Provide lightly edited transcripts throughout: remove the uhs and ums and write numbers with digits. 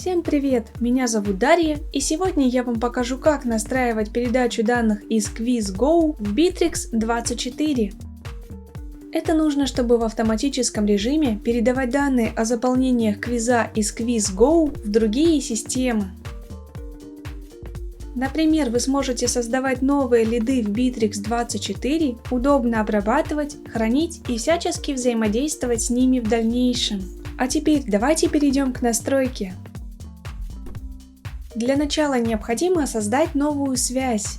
Всем привет! Меня зовут Дарья, и сегодня я вам покажу, как настраивать передачу данных из QuizGo в Bittrex24. Это нужно, чтобы в автоматическом режиме передавать данные о заполнениях квиза из QuizGo в другие системы. Например, вы сможете создавать новые лиды в Bittrex24, удобно обрабатывать, хранить и всячески взаимодействовать с ними в дальнейшем. А теперь давайте перейдем к настройке. Для начала необходимо создать новую связь.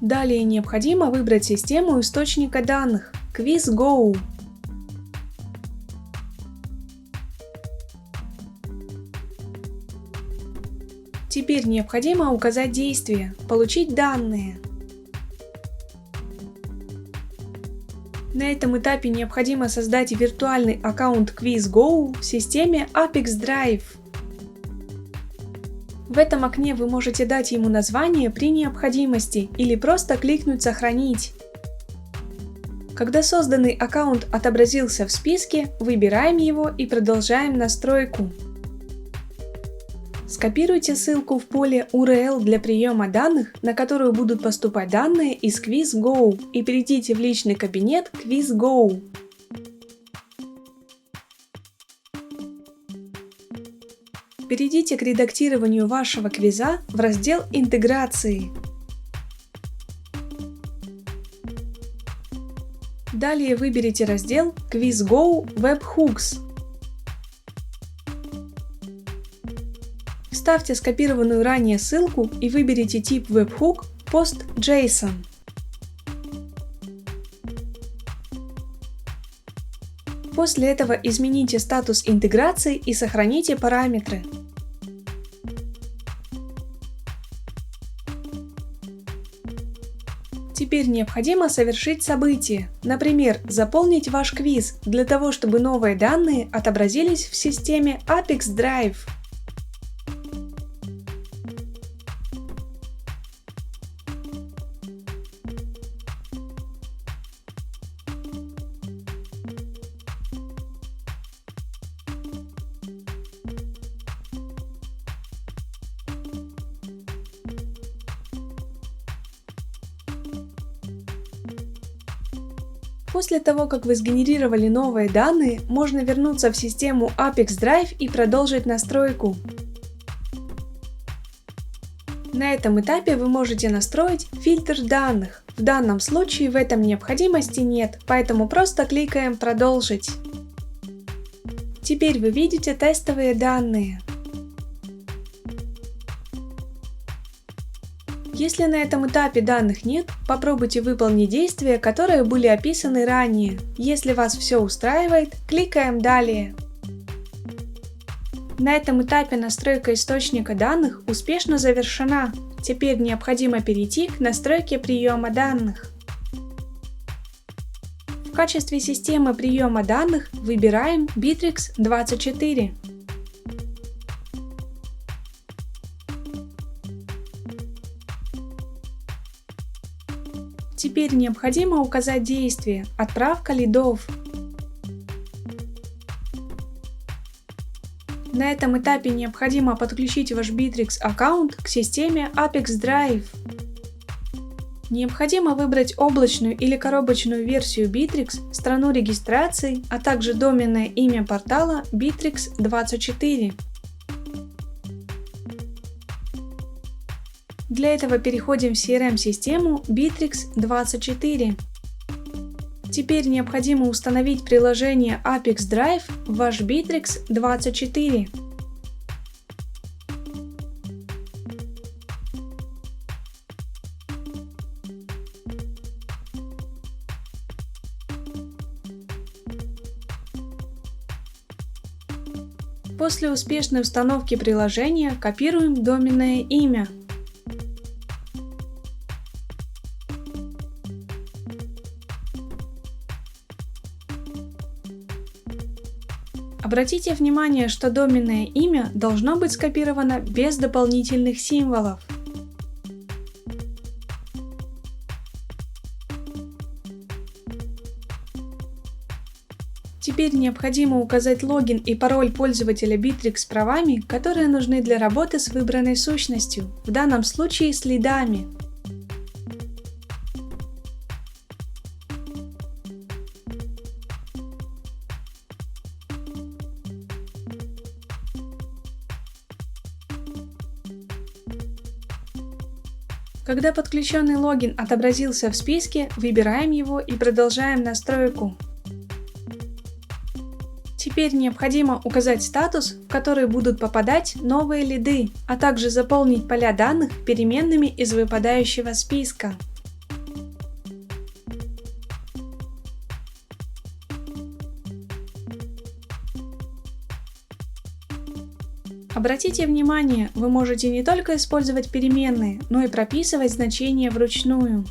Далее необходимо выбрать систему источника данных QuizGo. Теперь необходимо указать действие «Получить данные». На этом этапе необходимо создать виртуальный аккаунт QuizGo в системе Apex Drive. В этом окне вы можете дать ему название при необходимости или просто кликнуть «Сохранить». Когда созданный аккаунт отобразился в списке, выбираем его и продолжаем настройку. Скопируйте ссылку в поле URL для приема данных, на которую будут поступать данные из QuizGo, и перейдите в личный кабинет QuizGo. Перейдите к редактированию вашего квиза в раздел «Интеграции». Далее выберите раздел QuizGo Webhooks. Вставьте скопированную ранее ссылку и выберите тип Webhook PostJSON. После этого измените статус интеграции и сохраните параметры. Теперь необходимо совершить событие, например, заполнить ваш квиз для того, чтобы новые данные отобразились в системе Apex Drive. После того, как вы сгенерировали новые данные, можно вернуться в систему Apex Drive и продолжить настройку. На этом этапе вы можете настроить фильтр данных. В данном случае в этом необходимости нет, поэтому просто кликаем «Продолжить». Теперь вы видите тестовые данные. Если на этом этапе данных нет, попробуйте выполнить действия, которые были описаны ранее. Если вас все устраивает, кликаем «Далее». На этом этапе настройка источника данных успешно завершена. Теперь необходимо перейти к настройке приема данных. В качестве системы приема данных выбираем Bittrex24. Теперь необходимо указать действие «Отправка лидов». На этом этапе необходимо подключить ваш Bittrex аккаунт к системе Apex Drive. Необходимо выбрать облачную или коробочную версию Bittrex, страну регистрации, а также доменное имя портала Bittrex24. Для этого переходим в CRM-систему Bittrex24. Теперь необходимо установить приложение Apex Drive в ваш Bittrex24. После успешной установки приложения копируем доменное имя. Обратите внимание, что доменное имя должно быть скопировано без дополнительных символов. Теперь необходимо указать логин и пароль пользователя Bittrex с правами, которые нужны для работы с выбранной сущностью, в данном случае с лидами. Когда подключенный логин отобразился в списке, выбираем его и продолжаем настройку. Теперь необходимо указать статус, в который будут попадать новые лиды, а также заполнить поля данных переменными из выпадающего списка. Обратите внимание, вы можете не только использовать переменные, но и прописывать значения вручную.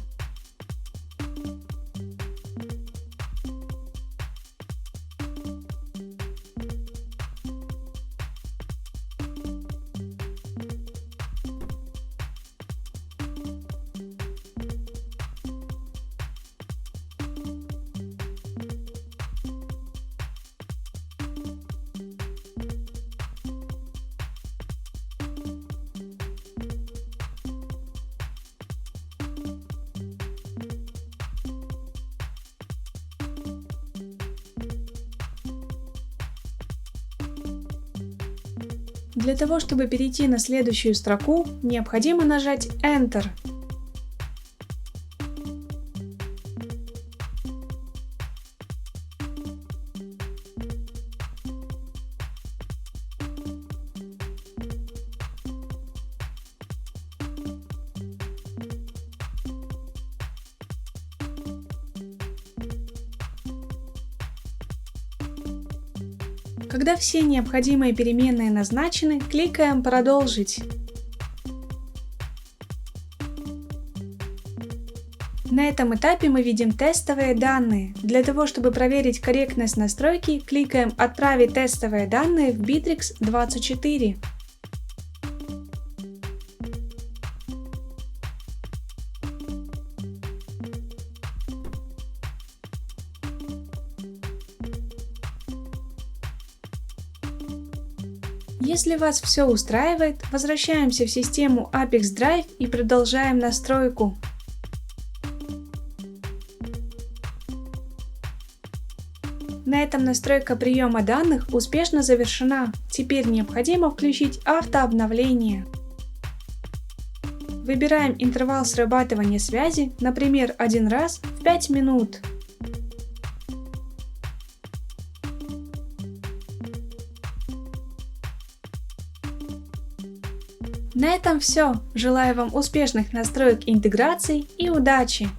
Для того, чтобы перейти на следующую строку, необходимо нажать Enter. Когда все необходимые переменные назначены, кликаем «Продолжить». На этом этапе мы видим тестовые данные. Для того, чтобы проверить корректность настройки, кликаем «Отправить тестовые данные в Bittrex 24». Если вас все устраивает, возвращаемся в систему Apex Drive и продолжаем настройку. На этом настройка приема данных успешно завершена. Теперь необходимо включить автообновление. Выбираем интервал срабатывания связи, например, 1 раз в 5 минут. На этом все. Желаю вам успешных настроек интеграций и удачи!